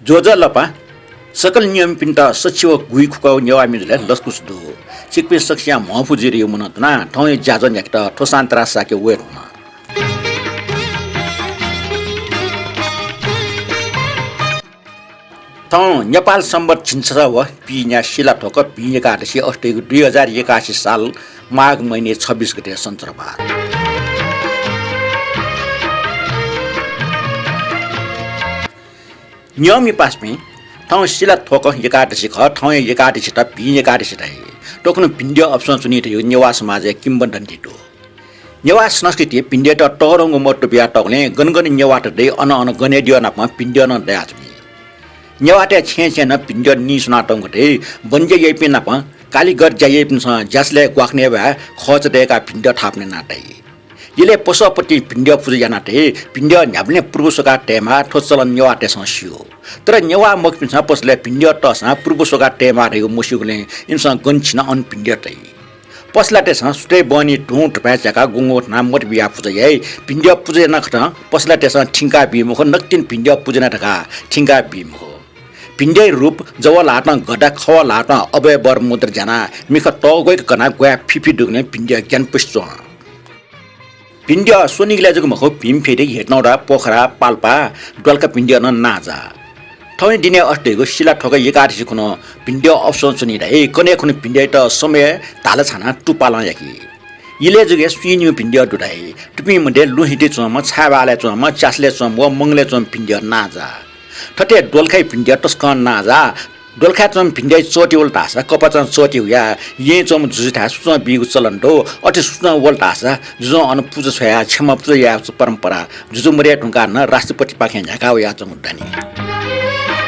जोजलपा सकल नियम पिन्टा सचिव गुई खुकाउ नेवा मिजुले लस्कुस दो सिक्पे सक्सिया महफुजिर यो मनतना ठौ जाजन एकटा ठोसान्तरा साके वेटमा ठौ नेपाल सम्बत छिन्छ व पिन्या शिला ठोक पिएका दसी अस्टेको 2081 साल माघ महिने 26 गते सञ्चरबार नियमी पासमी ठाउँ शिला थोक एकादशी ख ठाउँ एकादशी त पि एकादशी त टोक्नु पिण्ड अप्सन सुनि थियो नेवा समाज किम्बदन्ती टो नेवा संस्कृति पिण्ड त टरंग मोटो बिया टक्ने गनगन नेवा त दे अन अन गने दियो नापमा पिण्ड न दयाजमी नेवा त छे न पिण्ड नि सुना टंग दे बन्जे यै पिन नाप कालीगर जाय पिन जसले ग्वाक्ने भए खच देका पिण्ड थाप्ने नाटै यले पशुपति पिण्ड पूजा नाटे पिण्ड न्याब्ने पूर्वसका टेमा ठोचलन नेवा टेससियो तर नेवा मकपिन्छ पसले पिण्ड टसा पूर्वसका टेमा रेगो मुसिगले इन्सा गन्छिन अन पिण्ड तै पसला टेसा सुटे बनी ढुट प्याचका गुंगोट नाम मट बिया पूजा पिण्ड पूजा नखट पसला टेसा ठिंका बिमुख नक्तिन पिण्ड पूजा नटका ठिंका बिमुख पिण्डै रूप जवल हाट्न गडा खवल हाट्न अबय बर मुद्र जना मिख टगै कना ग्वा फिफी दुग्ने पिण्ड ज्ञान पुष्ट पिण्ड सोनिगले जगमखो भीम फेरि हेट्नौडा पोखरा पाल्पा डल्का पिण्ड न नाजा ठौँ दिने अस्टेको शिला ठोक एकादशी खुन पिण्ड अप्सन सुनिरहे कने खुन पिण्ड त समय ताल छाना टुपाल याकी इले जुगे सुइन्यु पिण्ड डुडाइ टुपी मडे लुहिटे चम छाबाले चम चासले चम व मंगले चम पिण्ड नाजा ठटे डोल्खाइ पिण्ड टस्कन नाजा डोल्खा चम भिन्दै चोटी उल्टासा कपचन चोटी हुया ये चम जुझा सुन बिगु चलन्डो अति सुन उल्टासा जुझो अन पूजा छया क्षमा पूजा या परम्परा जुझो मर्या ढुंगा न राष्ट्रपति पाखे झका या चम उड्डानी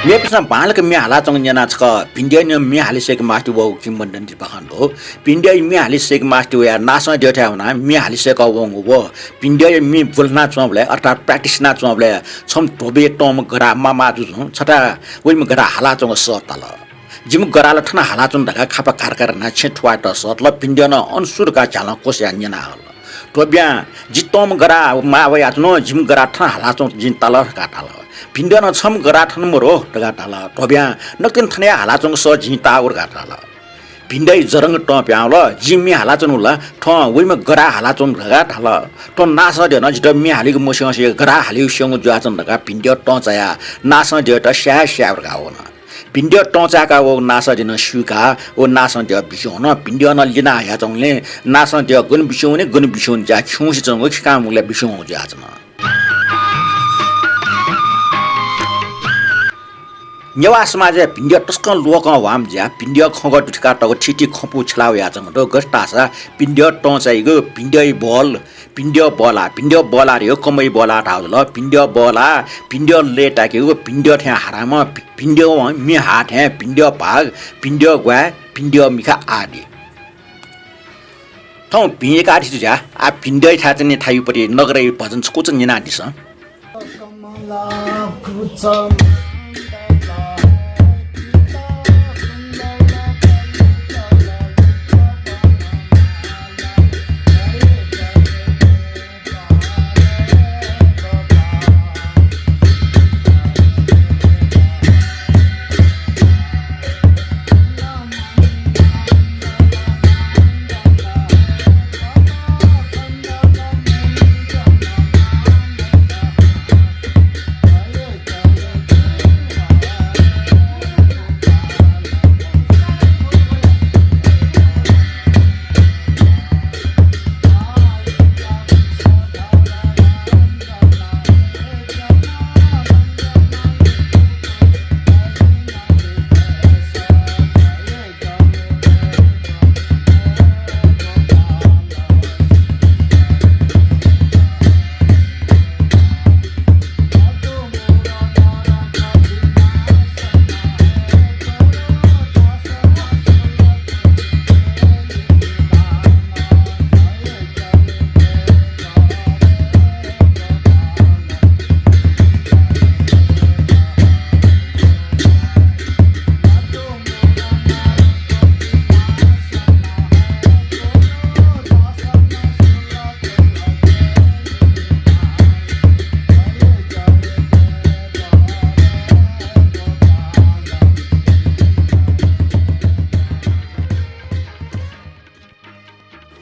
मेपसा बालक मे हाला चंग जना छ भिन्दै न मे हालिसेक मास्टु बौ किम्बन्दन्ती पखन्डो भिन्दै मे हालिसेक मास्टु या नास देठा हुना मे हालिसेक वंग वो भिन्दै मे बोल्ना चमले अर्थात प्र्याक्टिस ना चमले छम टोबे टम गरा मामा जुझो छटा वइम गरा हाला चंग सतल जिम गराल ठना हाला चंग ढका खापा कारकार ना छेठवा त सतल भिन्दै न अनसुरका चाल कोस्या न्यना हल टोब्या जितम गरा मावय आत्नो जिम गरा ठना हाला चंग जिन तल काटाल भिन्दै न छम गरा ठन मरो ढका टाल टोब्या नक्तिन थने हाला चंग स जि ताउर काटाल भिन्दै जरंग टप्याउल जिम्मी हाला चंग ल ठ वइम गरा हाला चंग ढका ठाल त नास देन जित मे हालिको मोसिङ गरा हालिउ संग जुआ चंग ढका भिन्दै टचाया नास देट स्या स्या गाउन भिन्दै टचाका ओ नास दिन सुका ओ नास दे बिसोन भिन्दै न लिना या चंगले नास दे गुन बिसोने गुन बिसोन जा छुसी चंग कामले बिसो जा चंग नेवा समाज भिन्ड टस्कन लोक वाम ज्या भिन्ड खग टुटका टग ठिटी खपु छलाउ या चंग दो गस्टासा भिन्ड टचाइगो भिन्दै भिन्ड बला रे कमै बला ठाउल भिन्ड बला भिन्ड लेटाकेगो भिन्ड ठ्या हाराम भिन्ड मि हाट हे भिन्ड भाग भिन्ड ग्वा भिन्ड मिखा आदि ठौ भिएका आदि ज्या आ भिन्दै ठा चाहिँ थायुपरि नगरै भजन कोच निना दिस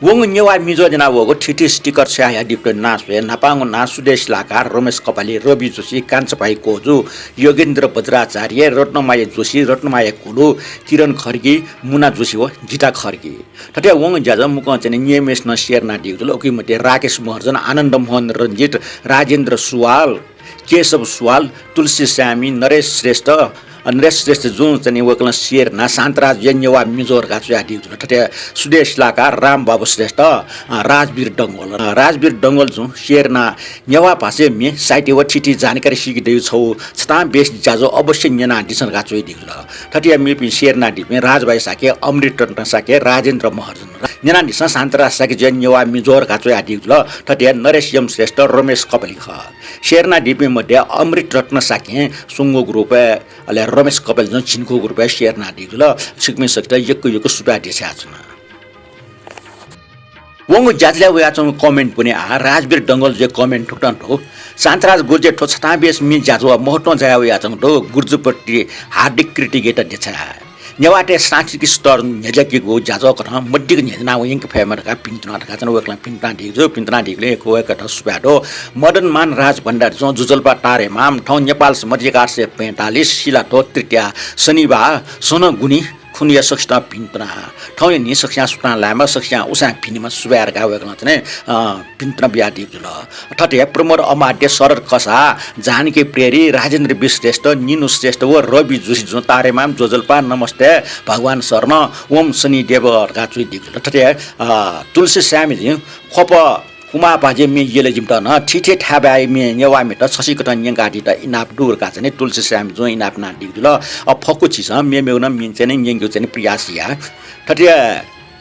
वङ नेवा मिजो जना वगो ठिठी स्टिकर छ्या डिप्ट नास्वे नापाङ ना सुदेश लाकार रमेश कपाली रवि जोशी कान्छपाई कोजु योगेन्द्र बज्राचार्य रत्नमाया जोशी रत्नमाया कुलु किरण खर्गी मुना जोशी हो गीता खर्गी ठट्या वङ ज्याज मुक चाहिँ नियमेश न शेरना डिगुल ओकी मध्ये राकेश महर्जन आनन्द मोहन रञ्जित राजेन्द्र सुवाल केशव सुवाल तुलसी स्यामी नरेश श्रेष्ठ जुन चाहिँ वकल शेर ना शान्तराज यन्यवा मिजोर गाछु आदि ठट्या सुदेश लाकार राम बाबु श्रेष्ठ राजवीर डङ्गल जुन शेर ना नेवा भाषे मे साइट व ठिठी जानकारी सिकिदै छौ छता बेस जाजो अवश्य नेना दिसन गाछु दिगल ठट्या मे शेर ना दिपे राजभाइ साके अमृत रत्न साके राजेन्द्र महर्जन नेना दिसन शान्तराज साके यन्यवा मिजोर गाछु आदि ठट्या नरेश यम श्रेष्ठ रमेश कपाली ख शेरना डिपे मध्ये अमृत रत्न साके सुङ्गो ग्रुप अले रमेश कपाल जुन चिनको ग्रुप शेरना डिगल सिक्मे सक्दा यक्को सुबा दिछा छ वङ जाजल्या वयाचो कमेन्ट पनि आ राजवीर डङ्गल जे कमेन्ट ठुक्टन हो शान्तराज गुर्जे ठो छता बेस मि जाजो महत्व जाया वयाचो दो गुर्जुपट्टि हार्दिक क्रिटिकेटर दिछा नेवाटे सांस्कृतिक स्तर नेजकी गो जाजो कथा मड्डी नेजना वयंक फेमर का पिन्तना का चन वकला पिन्तना ढिगले को कथा सुबाडो मदन मान राज भण्डार जो जुजलपा टारे माम ठौ नेपाल मध्यकार से 45 शिलाटो तृतीया शनिबार सोन गुनी खुनिया सक्स्ता पिन्तना ठौ नि सक्स्या सुता लामा सक्स्या उसा पिनमा सुबार का वकला चने पिन्तना बिया दिगुल ठटे प्रमोद अमाड्य सरर कसा जानकी प्रेरी राजेन्द्र विश्रेष्ठ निनु श्रेष्ठ व रवि जोशी जो तारे माम जोजलपा नमस्ते भगवान शर्मा ओम शनि देव का चुइ दिगुल ठटे तुलसी स्यामी जी खप कुमा बाजे मे येले जिमटा न ठिठे ठाबाइ मे नेवा मेट ससिकट न्यंगा दिटा इनाप दुर का चाहिँ तुलसी स्याम जो इनाप ना दिगुल अ फको छिस मे मेउन मिन चाहिँ न्यंगु चाहिँ प्रयासिया ठटे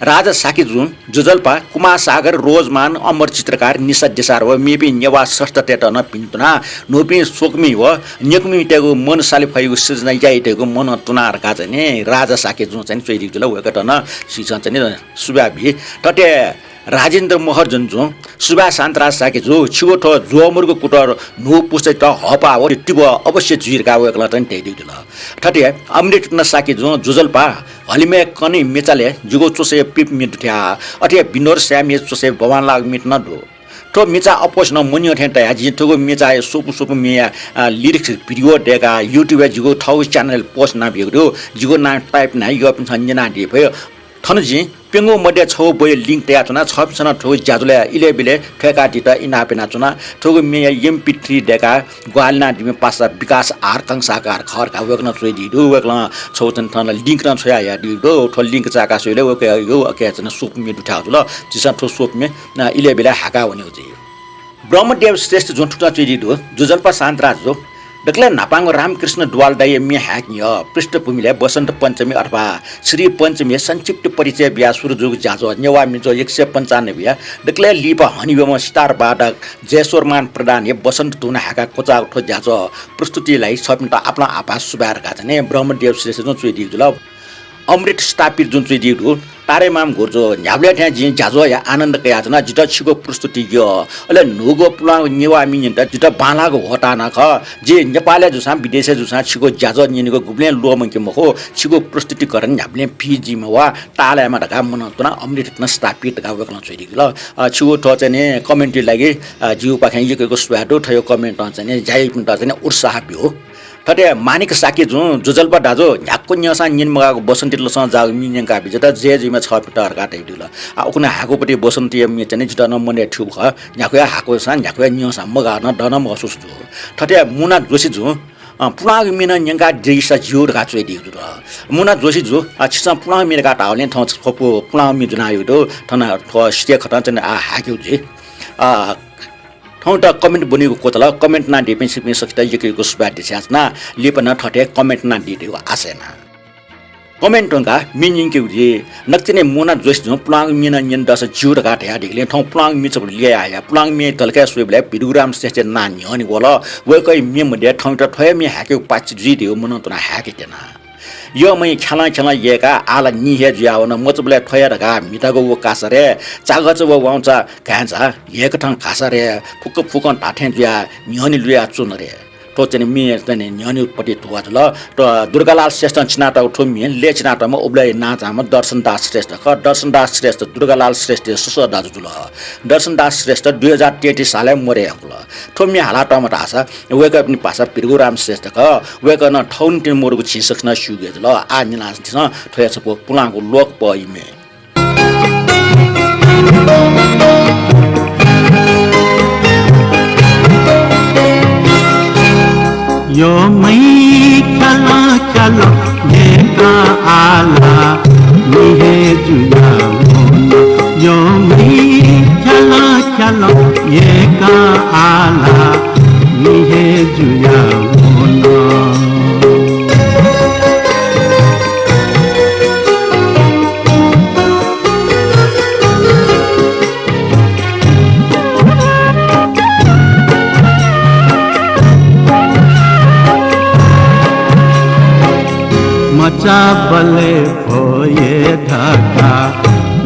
राजा साकी जुन जुजलपा कुमार सागर रोजमान अमर चित्रकार निशा देसार व मेबी नेवा श्रेष्ठ तेट न पिन्तना नोपि सोकमी व नेकमी टेगु मन साले फैगु सजना याइटेगु मन तुनार का चाहिँ राजा साकी जुन चाहिँ चोइदि जुल वकट न सिसन चाहिँ सुबाबी टटे राजेन्द्र महर्जन जो सुबा शान्तराज साके जो छिगोठो जोमुरको कुटर नो पुस्ते त हपा हो टिब अवश्य जुइरका वकला तन तेदि दिल ठटे अमृत न साके जो जुजलपा हलिमे कनि मेचाले जुगो चोसे पिप मिटथ्या अथे बिनोर स्यामे चोसे भवान लाग मिट न दो तो मिचा अपोस न मुन्यो ठेन्टा हाजि थगो मिचा सोपु मिया लिरिक्स भिडियो देगा युट्युब जुगो थाउ च्यानल पोस्ट ना भिडियो जुगो ना टाइप ना यो पनि संजना दि भयो थनजी पेंगो मध्ये छौ बोय लिंक तया चुना छपसना ठो जाजुले इलेबिले ठेका दिटा इनापेना चुना ठोगो मे MP3 देका ग्वालना दिमे पासा विकास आर कंसाकार खर का वकन सोइ दिदु वकला छौ चन थन लिंक न छोया या दिदु ठो लिंक चाका सोइले वके यो अके चन सोप मे दुठा जुल जिसा ठो सोप मे इलेबिले हाका हुने उजी ब्रह्मदेव श्रेष्ठ जुन ठुटा दिदु जुजलपा शान्तराज जो दक्ला नापाङ रामकृष्ण द्वालदाय मे ह्याक्य पृष्ठभूमिले बसन्त पञ्चमी अथवा श्री पञ्चमी संक्षिप्त परिचय बिहा सुरुजुग जाजो नेवा मिजो 195 दक्ला लिपा हनिबम स्टार बाडक जयस्वरमान प्रधान ये बसन्त तुना ह्याका कोचा उठो जाजो प्रस्तुतिलाई सपिन्ट आफ्नो आभास सुबार गाजने ब्रह्मदेव श्रेष्ठ जुन चुइदि जुल अमृत स्थापित जुन चुइदि रु तारेमाम घोर्जो न्याब्ले ठ्या जि जाजो या आनन्द के याजना जित छिगो प्रस्तुति यो अले नुगो पुला नेवा मिनिन्ट जित बालागो होता न ख जे नेपालले जुसा विदेशे जुसा छिगो जाजो निनिगो गुब्ले लोम के मखो छिगो प्रस्तुति गर्न न्याब्ले पिजी म वा तालेमा ढका मन तुना अमृत न स्थापित गा वकल छोइदि ल छिगो ठ चाहिँ कमेन्ट लागि जिउ पाखै यको स्वाडो ठयो कमेन्ट चाहिँ जाइ पुन्ट चाहिँ उत्साह बियो ठटे मानिक साके जुन जुजलपा दाजो न्याक्को न्यसा निनमगाको बसन्ती लसँग जाउ मिन्यंका बिजता जे जिमा छ पिटर काटै दिल आ उकुना हाकोपटी बसन्ती मे चाहिँ जिता न मने ठु ख न्याक्या हाको सा न्याक्या न्यसा मगा न दन महसुस जो ठटे मुना जोशी जो पुनाग मिना न्यंका दिसा जिउ गाचो दिउ मुना जोशी जो छिसा पुनाग मिना का टाउले थ छपो पुनाग मि जुना यो थना थ स्टे खता चाहिँ आ हाक्यो जे ठौटा कमेन्ट बनेको कोतला कमेन्ट ना डिपेन्सिभ में सक्ता यकेको सुबार दिछास ना लिपना ठटे कमेन्ट ना दिदेको आसेना कमेन्ट का मिनिङ के उजे नक्तिने मुना जोश जो प्लाङ मिना निन दस जुर गाटे या दिले ठौ प्लाङ मि चब लिया आया प्लाङ मि तलका सुबले बिरुग्राम सेसे नानी अनि गोला वकै मि मडे ठौटा ठय मि हाके पाच जी दियो मन तना हाके तेना यो मै खेला येका आला निहे ज्यावन मचबले ठयरगा मिटागो वो कासरे चागच वो वाउँचा कान्छ येक ठं कासरे फुक टाठे ज्या निहनि लुया चुनरे ठो चाहिँ मिए चाहिँ न्यानुपट्टि ठुवा ल दुर्गालाल श्रेष्ठ चिनाटा उठो मिए ले चिनाटामा उब्लाई नाचामा दर्शनदास श्रेष्ठ दर्शनदास श्रेष्ठ दुर्गालाल श्रेष्ठ सुस दाजु ल दर्शनदास श्रेष्ठ 2033 साले मरे ल ठोमी हाला टमाटा आशा वेक पनि पासा पिरगुराम श्रेष्ठ वेक न ठौन टिन मोरको छिसक्न सुगे ल आ मिला छ ठोयाछ पुलाको लोक पइमे यो मै चलो चलो ये का आला मिहे जुया यो मै चलो चलो ये का आला मिहे जुया मचा बले होए धका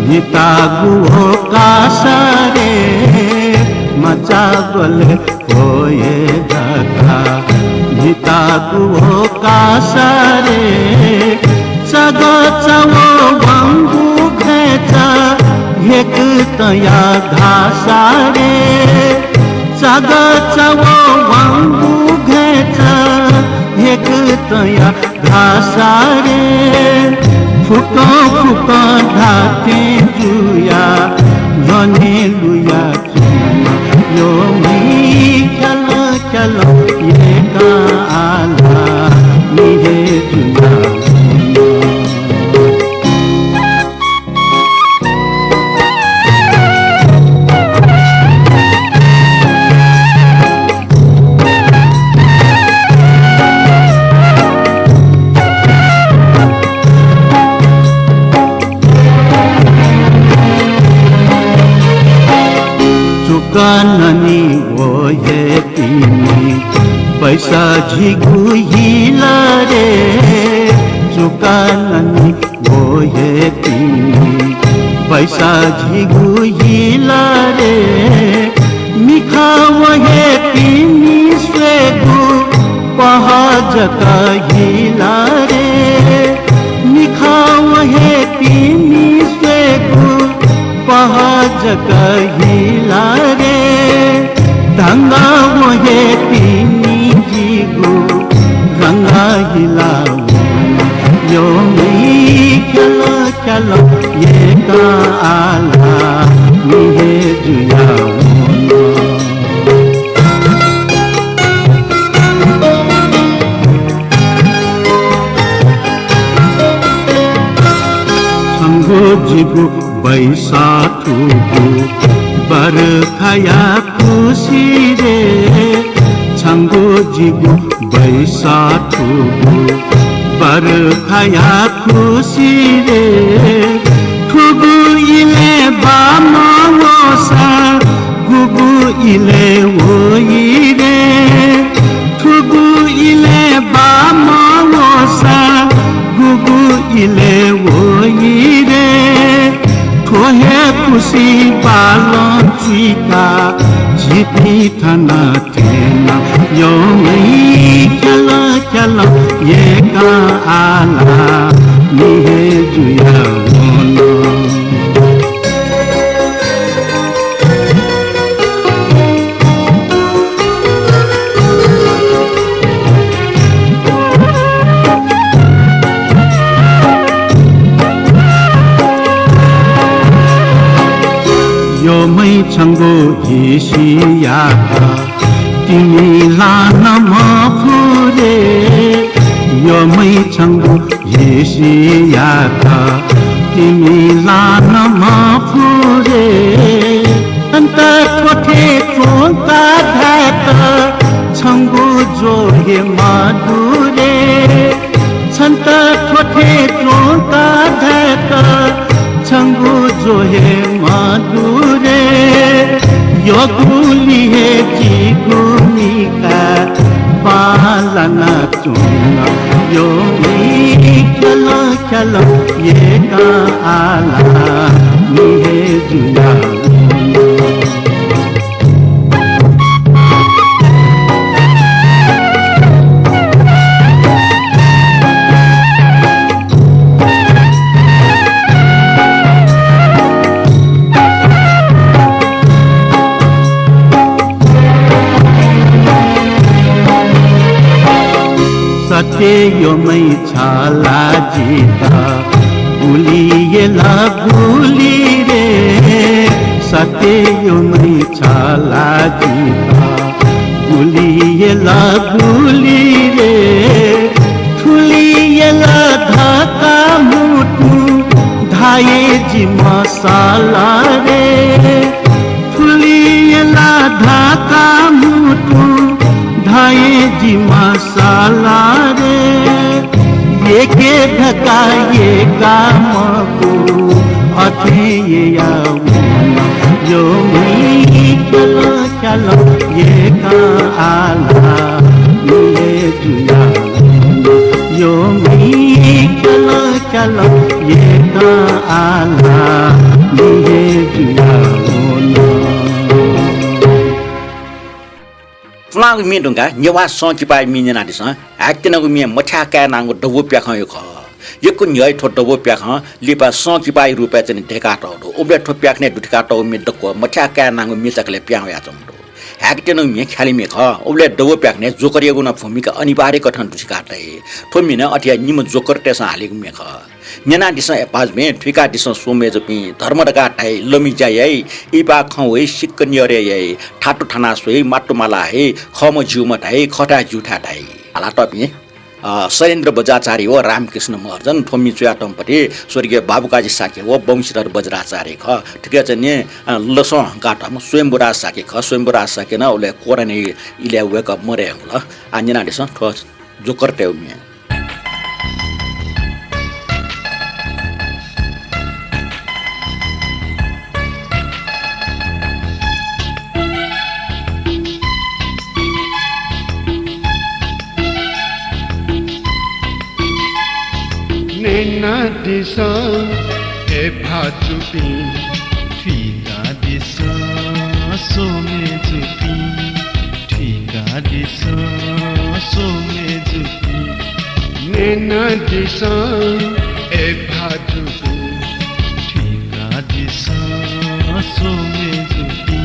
गीता गुहो का सरे मचा बले होए धका गीता गुहो का सरे सगो चवो वंगु खेचा एक तया घासारे सगो चवो वंगु खेचा एक तया घासारे फुको फुको ढाके जुया धने लुया यो मी चलो चलो ये का आला मिहे जुया काननी वो ये तीनी पैसा झिगु हिला रे चुकाननी वो ये तीनी पैसा झिगु हिला रे मिखा वो ये तीनी स्वेगु पहाज का हिला रे मिखा वो ये तीनी स्वेगु पहाज का हिला रे ढंगा मोहे तीनी जीगु रंगा हिला यो मी चलो चलो ये का आला मिहे जुया संगो जीगु बैसा ठुगु बर खाया खुशी रे छंगो जिगु बैसा ठुगु बर खाया खुशी रे ठुगु इले बामा वसा गुगु इले वोई रे ठुगु इले बामा वसा गुगु इले वोई रे ठोहे खुशी बालों चुका जीती थना थेना यो मी चलो चलो ये का आला मिहे जुया मोनो यो मै छंगो हिसिया तिमी लान म फुरे यो मै छंगो हिसिया तिमी लान म फुरे अन्त ठोठे चोका धात छंगो जो हे मादुरे छन्त ठोठे चोका धात छंगो जो हे मादुरे यो गुली है जीगुनी का पालना चुना यो मी चलो चलो ये का आला मिहे जुया सत्य योमै छाला जिता गुलिएला गुली रे सत्य योमै छाला जिता गुलिएला गुली रे ठुलिएला धका मुटु धाये जी मसाला रे ठुलिएला धका मुटु धाये जी मसाला रे ये के धका ये काम को अथे ये यो मी चलो चलो ये का आला ये जुया यो मी चलो चलो ये का आला ये जुया Flang mi dunga nyewa son ki pai mi na disa aktina gu mi macha ka na ngo dobo pya khan yo kha yekun nyai tho dobo pya khan lipa son ki pai rupa chen deka to do oble tho pya khne dutka to mi dokko macha ka na ngo mi takle pya ya chom do aktina mi khali mi kha oble dobo pya khne jokar yego na phumika अनिवार्य कथन दुका tai phumi na atia nim jokar te sa hali mi kha nyana disa epaz me thika disa some jopi dharma daga tai lomi jai ipa khoi siknyore yai thatu thana soi matu mala he khom jiuma tai khata जुठा tai ala topi Shailendra Bajracharya हो रामकृष्ण महर्जन थोमी चुयाटमपट्टि स्वर्गीय बाबुकाजी साके हो वंशीधर बज्राचार्य ख ठिकै छ नि लसो गाटम स्वयंवराज साके ख स्वयंवराज साके न उले कोरने इले वेक मरे होला आन्जना दिस थ joker टेउमी Nena disa e bhajupi thika disa some jupi thika disa some jupi Nena disa e bhajupi thika disa some jupi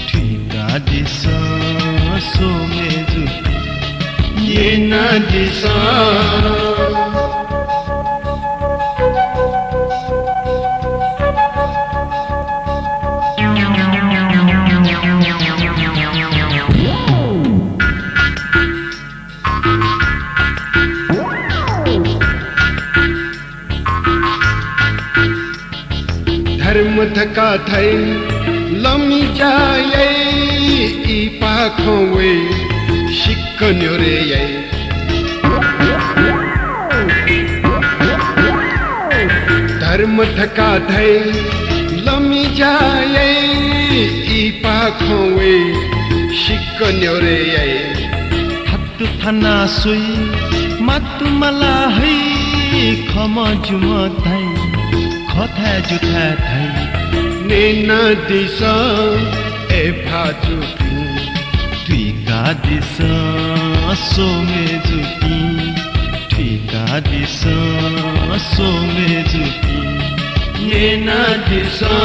thika disa some jupi Nena disa धर्म धका थै लमी जाए ई पाखो वे शिक्कन्यो रे ये धर्म धका थै लमी जाए ई पाखो वे शिक्कन्यो रे ये हत्तु थना सुई मातु मला है खम जुम धै खथा जुथा थै नेना दिसा ए भाजुपी ठिका दिसा सोमे जुपी ठिका दिसा सोमे जुपी नेना दिसा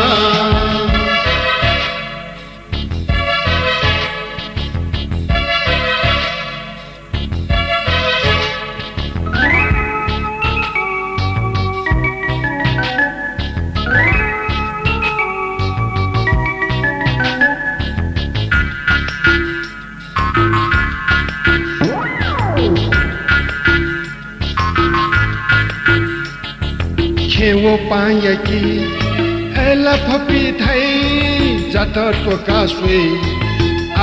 खेवो पायकी एला फपी थै जात टोका सुई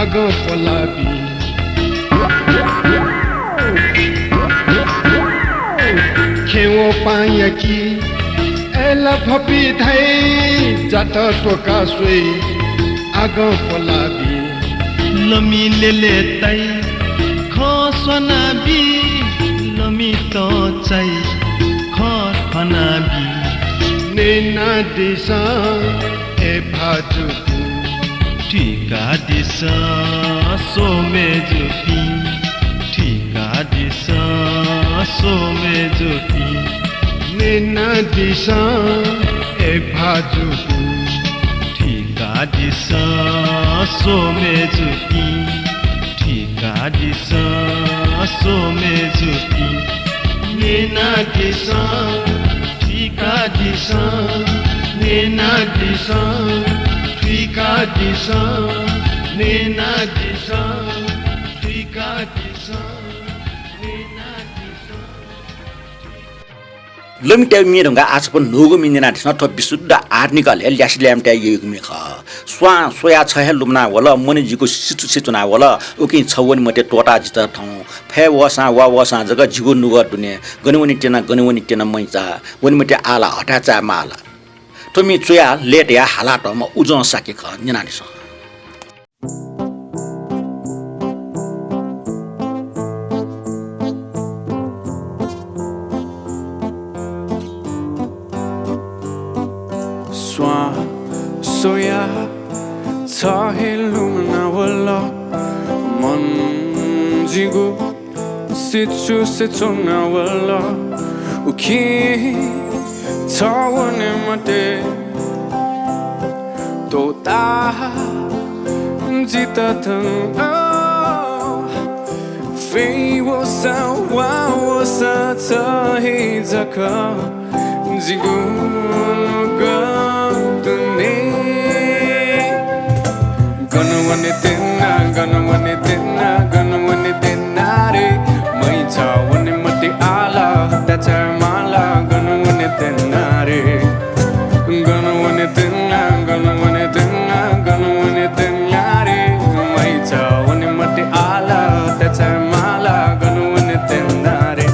आग पलाबी खेवो पायकी एला फपी थै जात टोका सुई आग पलाबी लमी लेले तै खसनाबी लमी त चै खनाबी नेना दिसा ए भाजुपी ठिका दिसा सोमे जुपी ठिका दिसा सोमे जुपी नेना दिसा ए भाजुपी ठिका दिसा सोमे जुपी ठिका दिसा सोमे जुपी नेना दिसा ठिका दिसा नेना दिसा ठिका दिसा नेना दिसा ठिका दिसा नेना दिसा लमिट्या मिरंगा आज पण नोगो मिनिना दिस नथ विशुद्ध आर्निकल ल्यासिल्याम ट्या युगमे ख स्वा सोया छ लुमना वला मनिजीको सिचुना वला उकि छवन मते टोटा जित ठौ फे वसा वसा जगा जिगो नुग दुने गनवनि टेना मैचा वनि मते आला हटाचा माला तमी चुया लेट या हालात म उजन साके ख निना this Soya lumna wala manjigu situ na wala uki tawane mate to ta jita thang fei wo sa ta hi zaka jigu ga gonna win it re mai cha wani mati ala ta cha mala gonna win it re gonna win it re mai cha wani mati ala ta cha mala gonna win it re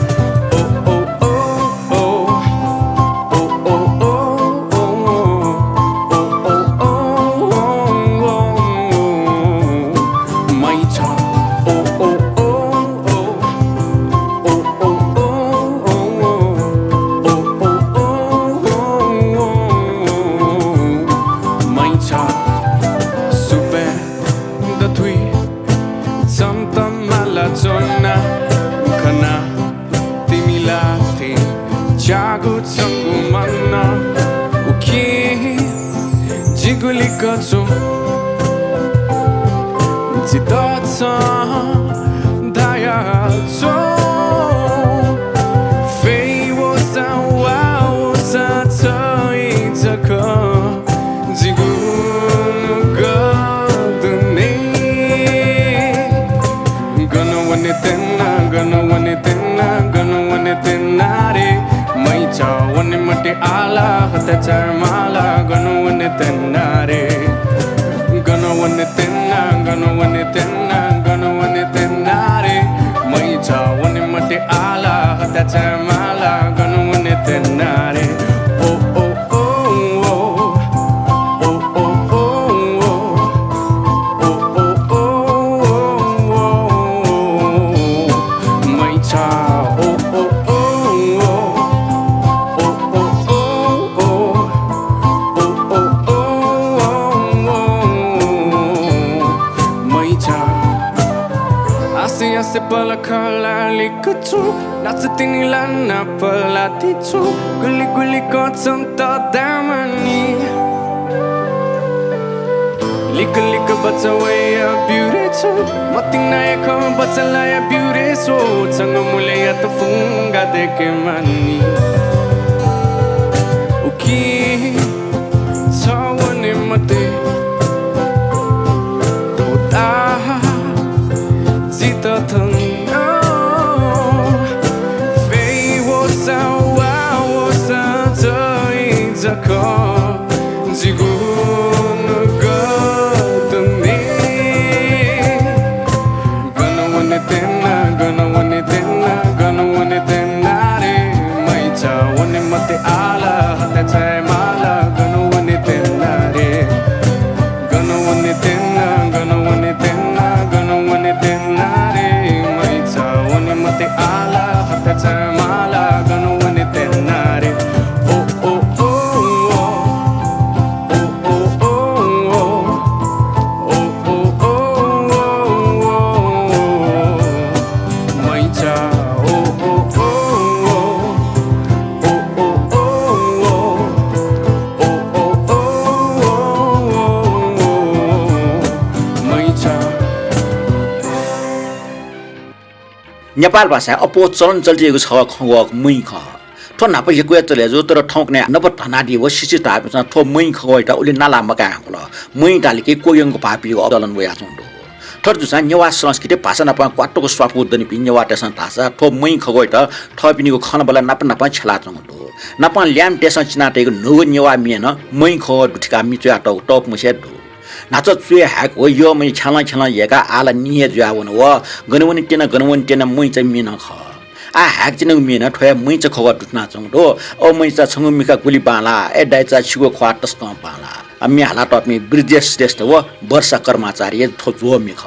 Jigulikatsu Jitatsa Dayatsu Fei wosa wa wosa taitaka Jigunuga dune Gonna win it re mai cha wani mati ala hata cha mala gonna win it re gonna win it re mai cha wani mati ala hata cha mala gonna win it re Palakala likatu Natsatini lana palatitu Guli kotsanta damani Lika bacha waya beauty tu Mating naya ko bacha laya beauty so Tsanga mulaya ta funga deke mani Uki Tawane mate Tota Zita thang Nepal भाषा अपो चलन चलिरहेको छ खगक मै ख थो नाप यको चले जो तर ठौकने नप धनाडी व शिक्षित आएछ थो मै खगइटा उले नाला मका हल मै डालिके कोयंग पापीको अदलन वया छौं थर जुसा नेवा संस्कृति भाषा नपा क्वाटोको स्वापु दनि पिन्नेवा टेसन भाषा थो मै खगइटा थपिनीको खन बला नप छला छौं नपा ल्याम टेसन चिनाटेको नो नेवा मिएन मै ख दुठका मिचया टप मुसे नाच चुए ह्याक हो यो मै छला येका आला निये ज्यावन व गनवनि तेन मै चाहिँ मिन ख आ ह्याक चिन मिन ठया मै चाहिँ खगर दुठना चंगडो ओ मै चाहिँ छंगु मिका गुली पाला ए डाइचा छिगो ख्वा टस्क पाला अमी हाला टपमी ब्रिजेश श्रेष्ठ व वर्षा कर्मचारी थो जो मिख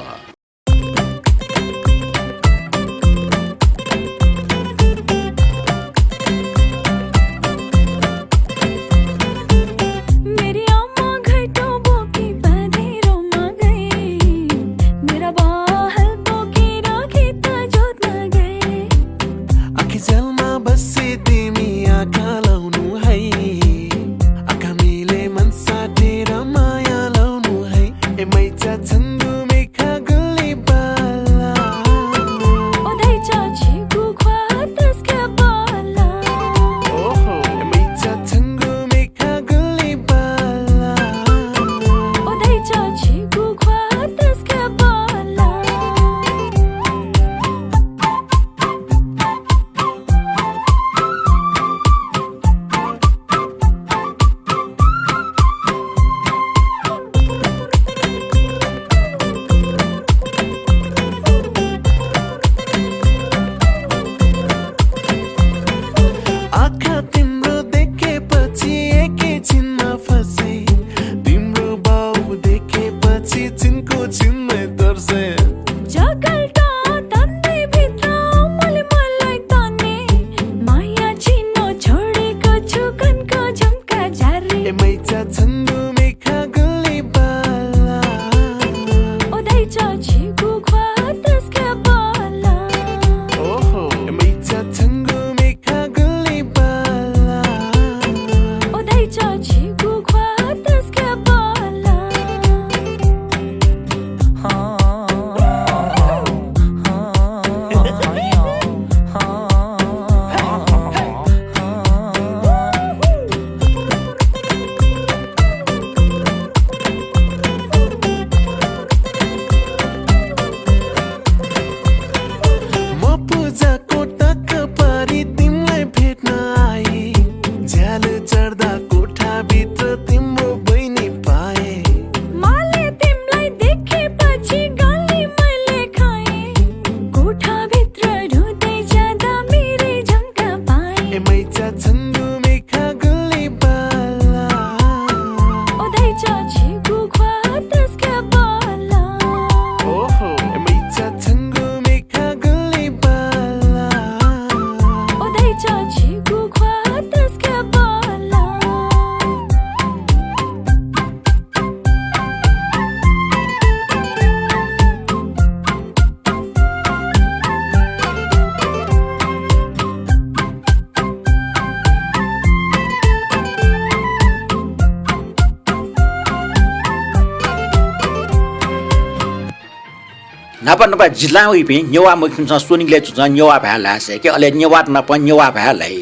नपा जिल्ला उइपि नेवा मुखिन्छ सोनिले चुन्छ नेवा भ्या लासे के अले नेवात नप नेवा भ्या लै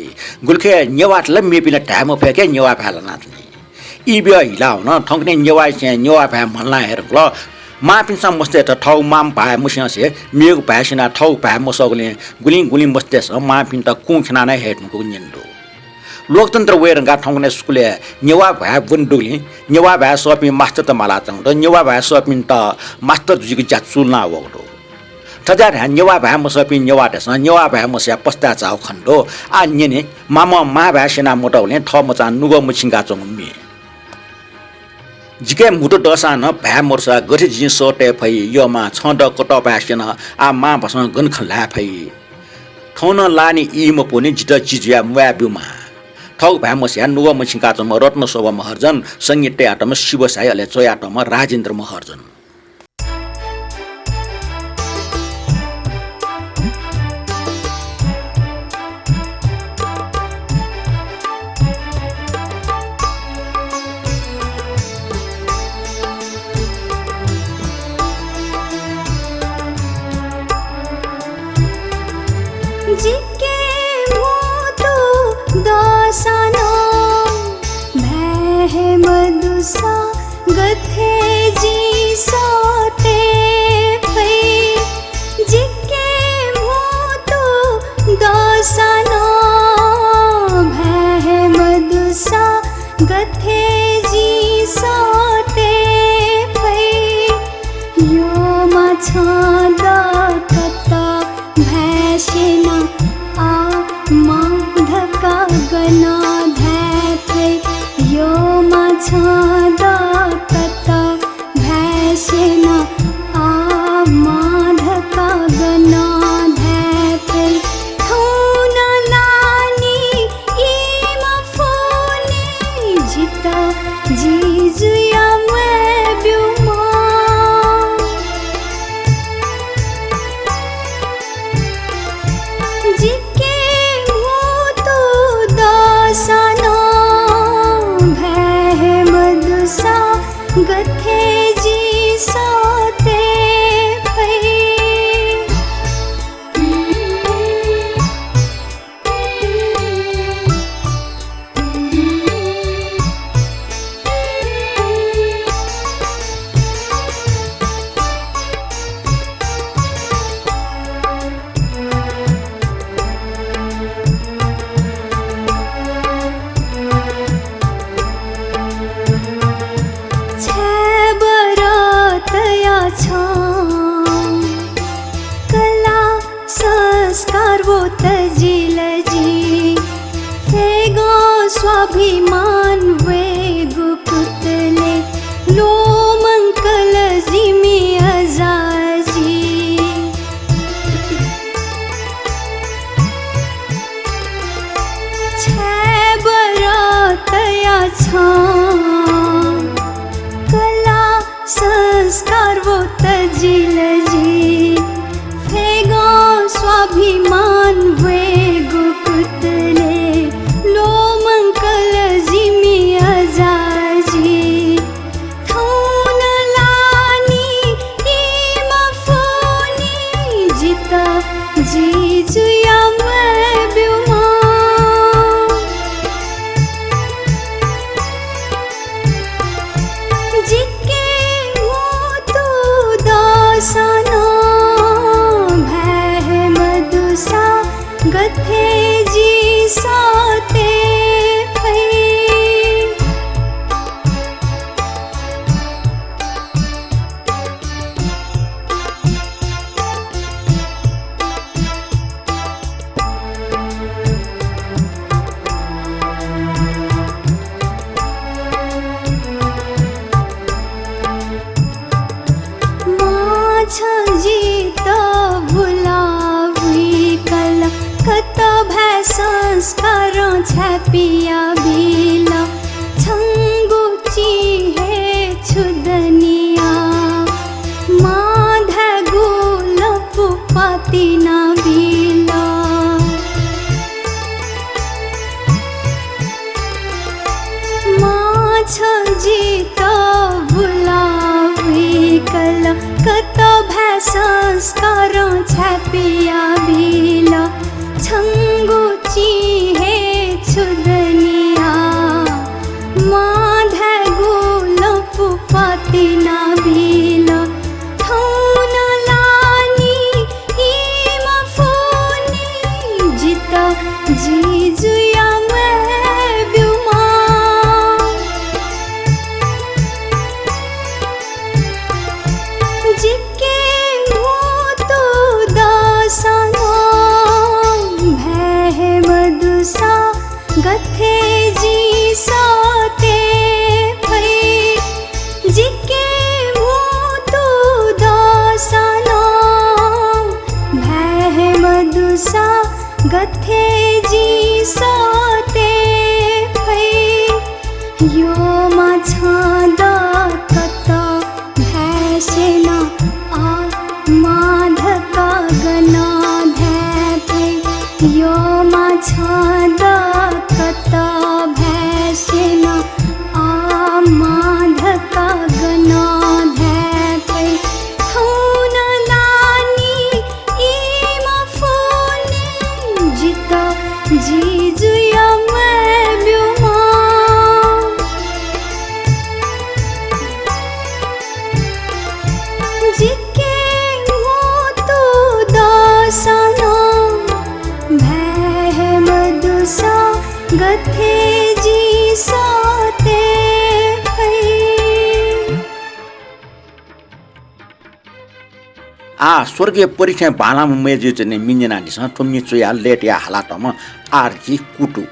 गुलखे नेवात ल मेपिन टाइम फेके नेवा भ्या नाथले इबे हिला न ठंकने नेवा छ नेवा भ्या मनला हेर ल मापिन्छ मस्ते त ठौ माम पाए मुसियासे मेग भासिना ठौ भ्या मसगले गुलिङ मस्ते छ मापिन त कुखना नै हेर्नुको निन्दो लोकतन्त्र वेरंगा ठंगने स्कुले नेवा भ्या बुन्डुली नेवा भ्या सपि मास्टर त मला चंग नेवा भ्या सपिन त मास्टर जुजिको जाचुल ना वगडो थजार नेवा भ्या मसपि नेवा दस नेवा भ्या मस्या पस्ता चाउ खण्डो आ नेने मामा मा भ्या सेना मोटौले ठ मचा नुगो मुछिंगा चंग मि जिके मुटो दसा न भ्या मोर्सा गठि जिन सोटे फै योमा छड कट भ्यासेन आ मा भस गन खला फै ठौन लानी इ म पोनि जित चिजिया म्वा बिउमा ठौ भ्या मस्या नुगो मुछिंगा चंग रत्न शोभा महर्जन संगीत आटम शिवसाई अले चयाटम राजेन्द्र महर्जन जिके मोतो दासानो भैहे मधुसा गथे जी सोते भई जिके मोतो दासानो भैहे मधुसा गथे जी सोते भई यो माछादा कता भैसेना आ माधका गना धैथे यो माछादा कता भैसेना आ माधका गना धैथे थौना लानी इमा फोने जिता जीजुया मैं ब्युमा जिके मोतो दासानो भैहे मधुसा गथे जी सोते भई बरतया छां कला संस्कार वो तजिलजी फेगो स्वाभिमान वे गुपुतले लो मंकल जिमी अजाजी बरतया छां कला संस्कार वो तजिलजी फेगो स्वाभिमान वे गुपुतले लो मंकल जिमी अजाजी थौन लानी इमा फोनी जिता जीजुया मैं ब्युमा जिके मोतो दासानो भैहे मधुसा गथे जी सोते भई जीत भुलावी कला कत भै संस्कार छपिया बिला छंगुची हे छुदनिया माधा गुलप पातिना बिला माछ जीत भुलावी कला कत भै संस्कार छपिया बिला छंगुची हे छुदनिया माधा गुलप पातिना बिला थौन लानी इमा फोनी जिता जीजुया मैं ब्युमा जिके मोतो दासानो भैहे मधुसा गथे जी सोते भई जिके मोतो दासानो भैहे मधुसा गथे जी सोते भई यो माछादा कता भैसेना आ माधका गना धैथे यो माछादा कता भैसेना आ माधका गना धैथे थौन लानी इमा फोने जिता जिजुया मैं ब्योमा जिके हो तू दासाना भै मधुसा गथे जी साते स्वर्गीय परीक्षा भाला मेजी चाहिँ मिन्जना निसँग ठुम्मी चुया लेट या हालातमा आरजी कुटु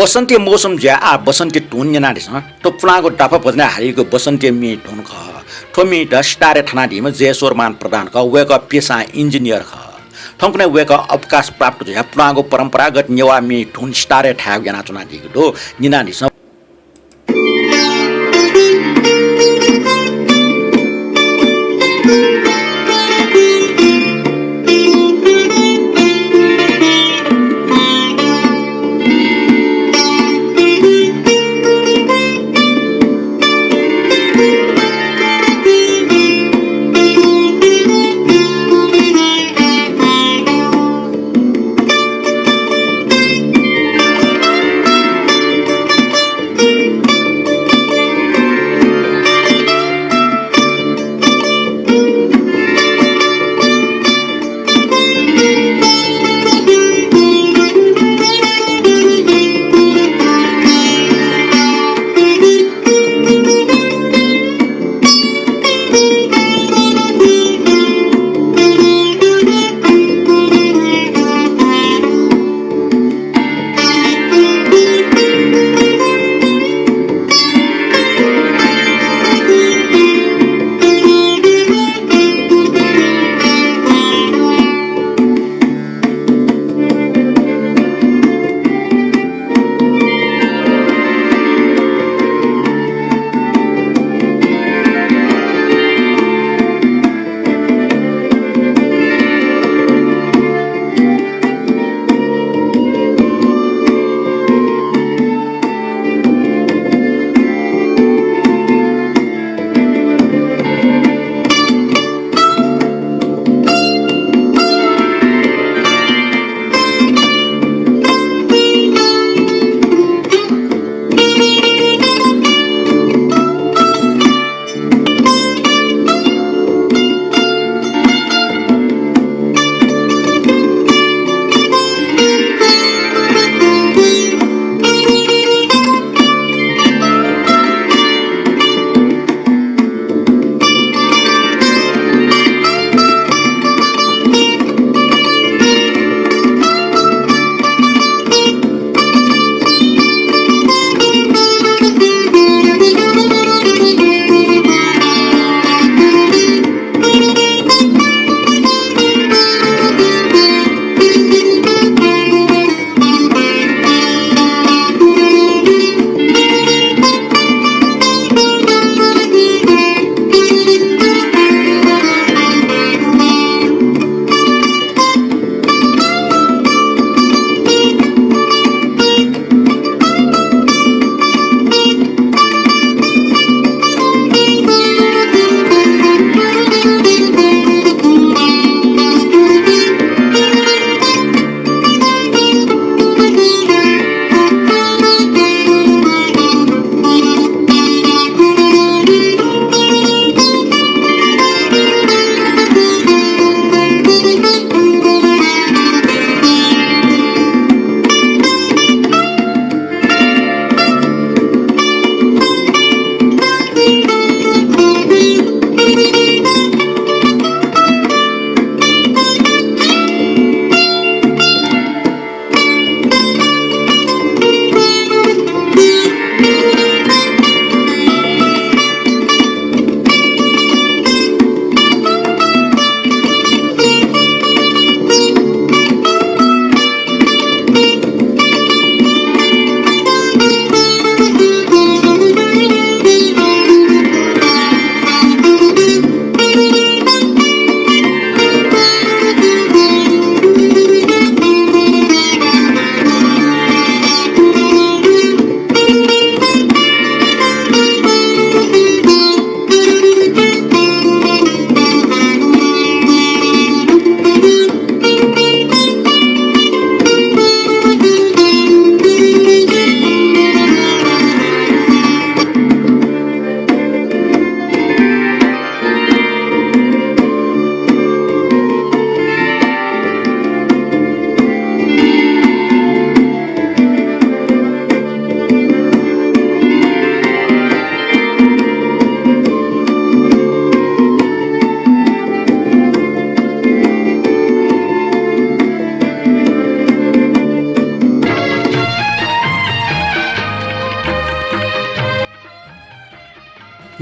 बसन्ती मौसम ज्या आ बसन्ती टुन जनाडिस तो पुलाको डाफा बजना हारिको बसन्ती मी टुन ख ठोमी द स्टारे थाना दिम जेसोर मान प्रधान क वेक पेशा इन्जिनियर ख ठंकने वेक अवकाश प्राप्त ज्या पुलाको परम्परागत नेवा मी टुन स्टारे ठाग जना चुना दिगो निनानिस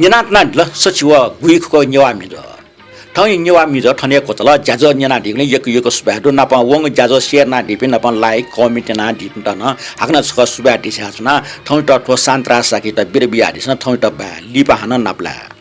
Nyenat la sachiwa gui ko nyawa mi do thang nyawa mi do thane ko tala jajo nyana di ne yek yek subah do na pa wong jajo share na di na pa like comment na di ta na hakna subah subah di sa na thang to santra sa ki ta bir biya di sa thang to ba li pa hana napla